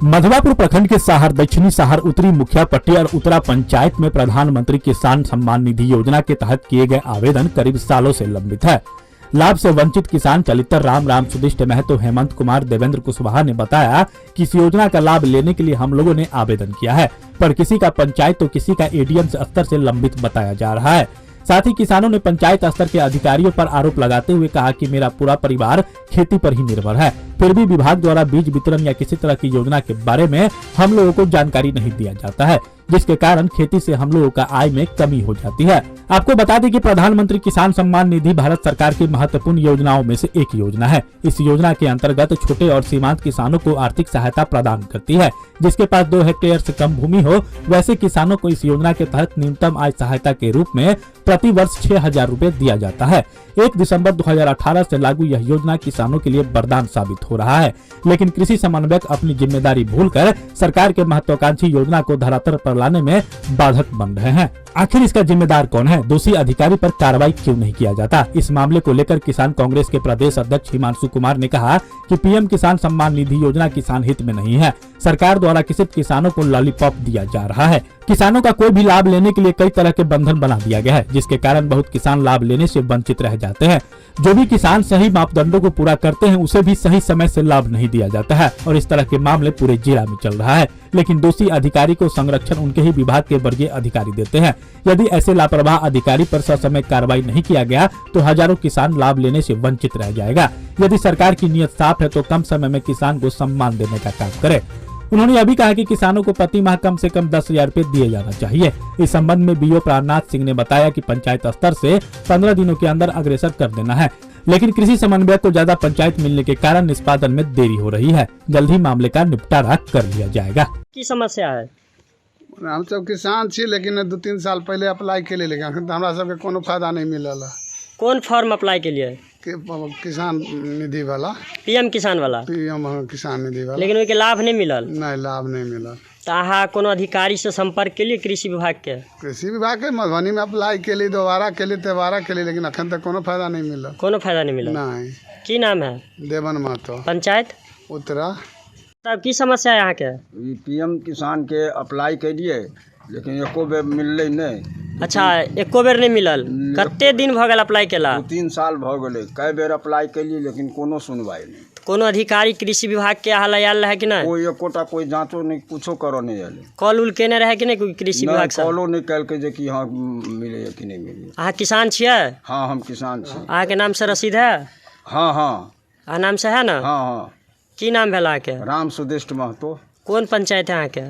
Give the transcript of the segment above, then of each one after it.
मधवापुर प्रखंड के साहर दक्षिणी, साहर उत्तरी, मुखिया पट्टी और उत्तरा पंचायत में प्रधानमंत्री किसान सम्मान निधि योजना के तहत किए गए आवेदन करीब सालों से लंबित है। लाभ से वंचित किसान चलितर राम सुदिष्ट महतो, हेमंत कुमार, देवेंद्र कुशवाहा ने बताया कि इस योजना का लाभ लेने के लिए हम लोगों ने आवेदन किया है, पर किसी का पंचायत तो किसी का एडीएम स्तर से लंबित बताया जा रहा है। साथ ही किसानों ने पंचायत स्तर के अधिकारियों पर आरोप लगाते हुए कहा कि मेरा पूरा परिवार खेती पर ही निर्भर है, फिर भी विभाग द्वारा बीज वितरण या किसी तरह की योजना के बारे में हम लोगों को जानकारी नहीं दिया जाता है, जिसके कारण खेती से हम लोगों का आय में कमी हो जाती है। आपको बता दें कि प्रधानमंत्री किसान सम्मान निधि भारत सरकार की महत्वपूर्ण योजनाओं में से एक योजना है। इस योजना के अंतर्गत छोटे और सीमांत किसानों को आर्थिक सहायता प्रदान करती है। जिसके पास 2 हेक्टेयर से कम भूमि हो, वैसे किसानों को इस योजना के तहत न्यूनतम आय सहायता के रूप में प्रति वर्ष 6,000 रूपए दिया जाता है। 1 दिसंबर 2018 से लागू यह योजना किसानों के लिए वरदान साबित हो रहा है, लेकिन कृषि समन्वयक अपनी जिम्मेदारी भूलकर सरकार के महत्वाकांक्षी योजना को धरातल पर लाने में बाधक बन रहे हैं। आखिर इसका जिम्मेदार कौन है? दोषी अधिकारी पर कार्रवाई क्यों नहीं किया जाता? इस मामले को लेकर किसान कांग्रेस के प्रदेश अध्यक्ष हिमांशु कुमार ने कहा कि पीएम किसान सम्मान निधि योजना किसान हित में नहीं है। सरकार द्वारा किसी किसानों को लॉलीपॉप दिया जा रहा है। किसानों का कोई भी लाभ लेने के लिए कई तरह के बंधन बना दिया गया है, जिसके कारण बहुत किसान लाभ लेने से वंचित रह जाते हैं। जो भी किसान सही मापदंडों को पूरा करते हैं, उसे भी सही समय से लाभ नहीं दिया जाता है और इस तरह के मामले पूरे जिला में चल रहा है। लेकिन दोषी अधिकारी को संरक्षण उनके ही विभाग के वर्गीय अधिकारी देते हैं। यदि ऐसे लापरवाह अधिकारी पर ससमय कार्रवाई नहीं किया गया तो हजारों किसान लाभ लेने से वंचित रह जाएगा। यदि सरकार की नीयत साफ है तो कम समय में किसान को सम्मान देने का काम करे। उन्होंने अभी कहा कि किसानों को प्रति माह कम से कम 10,000 रूपए दिए जाना चाहिए। इस संबंध में बीओ प्राणनाथ सिंह ने बताया कि पंचायत स्तर से 15 दिनों के अंदर अग्रसर कर देना है, लेकिन कृषि समन्वयक को ज्यादा पंचायत मिलने के कारण निष्पादन में देरी हो रही है। जल्द ही मामले का निपटारा कर लिया जाएगा। की समस्या है? हम सब किसान छी, लेकिन 2-3 साल पहले अप्लाई के लिए, लेकिन अखन तो हमरा सबके कोनो फायदा नहीं मिलल। कौन फॉर्म अप्लाई के लिए? किसान निधि वाला, पीएम किसान वाला। पीएम किसान निधि वाला, लेकिन उनके लाभ नहीं मिलल। नहीं, लाभ नहीं मिलल। तो अहाँ कोनो अधिकारी से संपर्क के लिए कृषि विभाग के? कृषि विभाग के मधुबनी में अप्लाई के लिए, दोबारा के लिए, तेबारा के लिए, लेकिन अखन तक कोनो फायदा नहीं मिलल। कोनो फायदा नहीं मिलल? नहीं। की नाम है? देवन महतो, पंचायत उत्तरा। तब की समस्या है यहाँ के? पीएम किसान के अप्लाई करिए, लेकिन एको बेर मिलले नहीं। अच्छा, एको बेर नहीं मिलल? कते दिन भ गेल अप्लाई केला? 2-3 साल भ गेले, कई बेर अप्लाई कलिए, लेकिन कोनो सुनवाई नहीं। कोनो अधिकारी कृषि विभाग के यहाँ आयल रहे कि नहीं? कोई एकोटा कोई जांचो नहीं, कुछो करो नहीं आले। कॉल उल केने रहे कि नहीं कोई कृषि विभाग से? कॉलो नहीं कल के जे कि हाँ मिले कि नहीं मिले। अहाँ किसान छियै? हाँ, हम किसान छी। अहाँ के नाम से रसीद है? हाँ हाँ। अहाँ नाम से है ना? हाँ हाँ। की नाम भेल अहाँके? राम सुदिष्ट महतो। कौन पंचायत है अहाँके?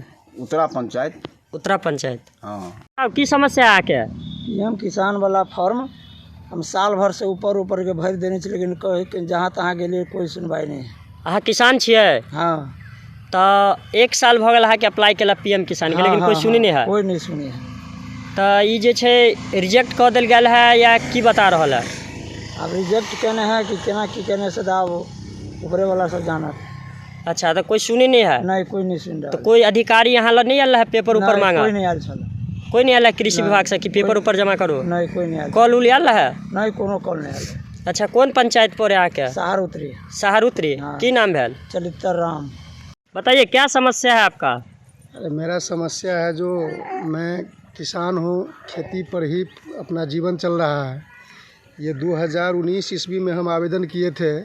उत्तरा पंचायत। उत्तरा पंचायत। हाँ। अब की समस्या है अहाँके? पीएम किसान वाला फॉर्म हम साल भर से ऊपर के भर देने से, लेकिन जहाँ तहाँ के लिए कोई सुनवाई नहीं है। अहाँ किसान छियै? हाँ। तो 1 साल भ गेल अहाँके अप्लाई केला पीएम किसान के, लेकिन कोई सुनी नहीं है? कोई नहीं सुनी है। तो ये जे छै रिजेक्ट कऽ देल गेल है या की बता रहल है? अब रिजेक्ट केने है कि केना की केने से ऊपरे वाला सब जाना। अच्छा, तो कोई सुनी नहीं है? नहीं, कोई नहीं सुन रहा। तो कोई अधिकारी यहाँ नहीं आयल है पेपर ऊपर मांगा? कोई नहीं आयल छल। कोई नहीं आयल है कृषि विभाग से कि पेपर ऊपर जमा करो? नहीं, कोई नहीं आयल। कॉल उल आयल है? नहीं, कोनो कॉल नहीं आयल। अच्छा, कौन पंचायत पर है आके? साहर उत्तरी। साहर उत्तरी। हाँ। की नाम भेल? चलितर राम। बताइए क्या समस्या है आपका? मेरा समस्या है, जो मैं किसान हूँ, खेती पर ही अपना जीवन चल रहा है। ये 2019 ईस्वी में हम आवेदन किए थे,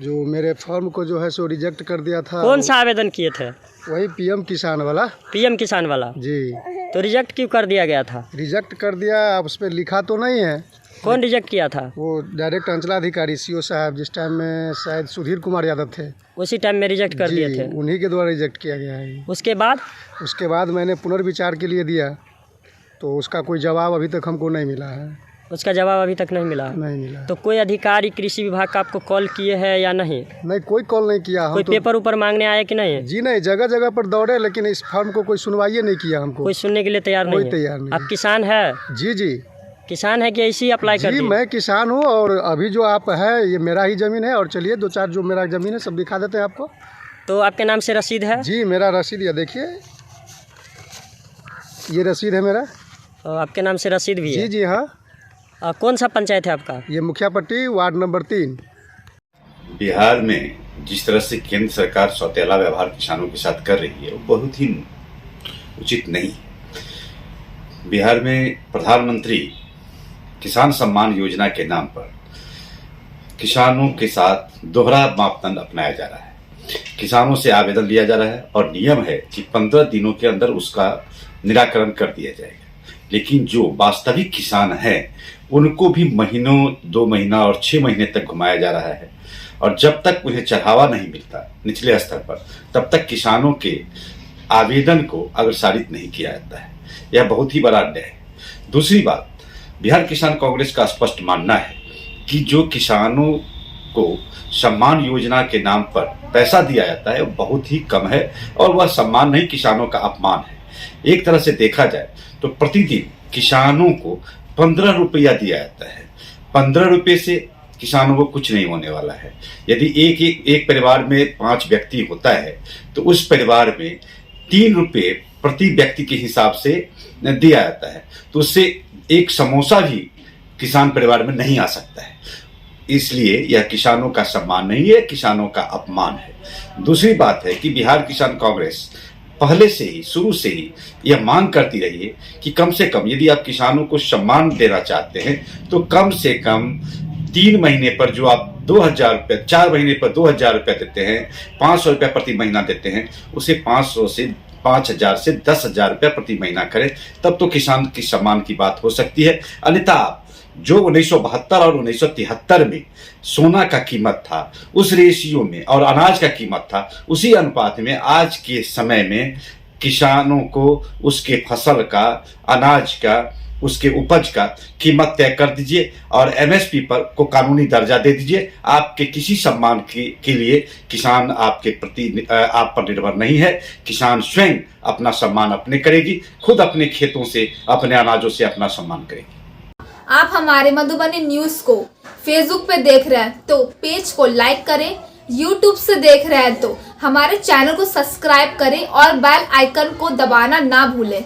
जो मेरे फॉर्म को जो है सो रिजेक्ट कर दिया था। कौन सा आवेदन किए थे? वही पीएम किसान वाला। पीएम किसान वाला जी। तो रिजेक्ट क्यों कर दिया गया था? रिजेक्ट कर दिया, अब उस पर लिखा तो नहीं है। कौन रिजेक्ट किया था? वो डायरेक्ट अंचलाधिकारी सीओ साहब, जिस टाइम में शायद सुधीर कुमार यादव थे, उसी टाइम में रिजेक्ट कर दिए थे? उन्हीं के द्वारा रिजेक्ट किया गया है। उसके बाद मैंने पुनर्विचार के लिए दिया, तो उसका कोई जवाब अभी तक हमको नहीं मिला है। उसका जवाब अभी तक नहीं मिला? नहीं मिला। तो कोई अधिकारी कृषि विभाग का आपको कॉल किए हैं या नहीं? नहीं, कोई कॉल नहीं किया। कोई पेपर ऊपर मांगने आए कि नहीं? जी नहीं, जगह जगह पर दौड़े, लेकिन इस फॉर्म को कोई सुनवाई नहीं किया हमको। कोई सुनने के लिए तैयार नहीं? कोई तैयार नहीं। आप किसान है? जी जी, किसान है कि ऐसे ही अप्लाई कर? जी, मैं किसान हूँ, और अभी जो आप है ये मेरा ही ज़मीन है। और चलिए 2-4 जो मेरा ज़मीन है सब दिखा देते हैं आपको। तो आपके नाम से रसीद है? जी, मेरा रसीद, ये देखिए, ये रसीद है मेरा। और आपके नाम से रसीद भी है? जी जी हाँ। कौन सा पंचायत है आपका? ये मुखिया पट्टी, वार्ड नंबर 3। बिहार में जिस तरह से केंद्र सरकार सौतेला व्यवहार किसानों के साथ कर रही है वो बहुत ही उचित नहीं है। बिहार में प्रधानमंत्री किसान सम्मान योजना के नाम पर किसानों के साथ दोहरा मापदंड अपनाया जा रहा है। किसानों से आवेदन लिया जा रहा है और नियम है कि 15 दिनों के अंदर उसका निराकरण कर दिया जाएगा, लेकिन जो वास्तविक किसान हैं उनको भी महीनों, 2 महीना और 6 महीने तक घुमाया जा रहा है और जब तक उन्हें चढ़ावा नहीं मिलता निचले स्तर पर तब तक किसानों के आवेदन को अग्रसारित नहीं किया जाता है। यह बहुत ही बड़ा अन्याय है। दूसरी बात, बिहार किसान कांग्रेस का स्पष्ट मानना है कि जो किसानों को सम्मान योजना के नाम पर पैसा दिया जाता है वो बहुत ही कम है और वह सम्मान नहीं, किसानों का अपमान है। एक तरह से देखा जाए तो प्रतिदिन किसानों को 15 रुपया दिया जाता है। 15 रुपये से किसानों को कुछ नहीं होने वाला है। यदि एक परिवार में 5 व्यक्ति होता है तो उस परिवार में 3 रुपये प्रति व्यक्ति के हिसाब से दिया जाता है, तो उससे एक समोसा भी किसान परिवार में नहीं आ सकता है। इसलिए यह किसानों का सम्मान नहीं है, किसानों का अपमान है। दूसरी बात है कि बिहार किसान कांग्रेस पहले से ही, शुरू से ही यह मांग करती रही है कि कम से कम यदि आप किसानों को सम्मान देना चाहते हैं तो कम से कम 3 महीने पर जो आप 2000 रुपये, 4 महीने पर 2000 रुपये देते हैं, 500 रुपये प्रति महीना देते हैं, उसे 500 से 5000 से 10,000 रुपये प्रति महीना करें, तब तो किसान की सम्मान की बात हो सकती है। अन्यथा आप जो 1972 और 1973 में सोना का कीमत था उस रेशियो में और अनाज का कीमत था उसी अनुपात में आज के समय में किसानों को उसके फसल का, अनाज का, उसके उपज का कीमत तय कर दीजिए और एमएसपी पर को कानूनी दर्जा दे दीजिए। आपके किसी सम्मान के लिए किसान आपके प्रति आप पर निर्भर नहीं है। किसान स्वयं अपना सम्मान अपने करेगी, खुद अपने खेतों से, अपने अनाजों से अपना सम्मान करेगी। आप हमारे मधुबनी न्यूज को फेसबुक पे देख रहे हैं तो पेज को लाइक करें, यूट्यूब से देख रहे हैं तो हमारे चैनल को सब्सक्राइब करें और बेल आइकन को दबाना ना भूलें।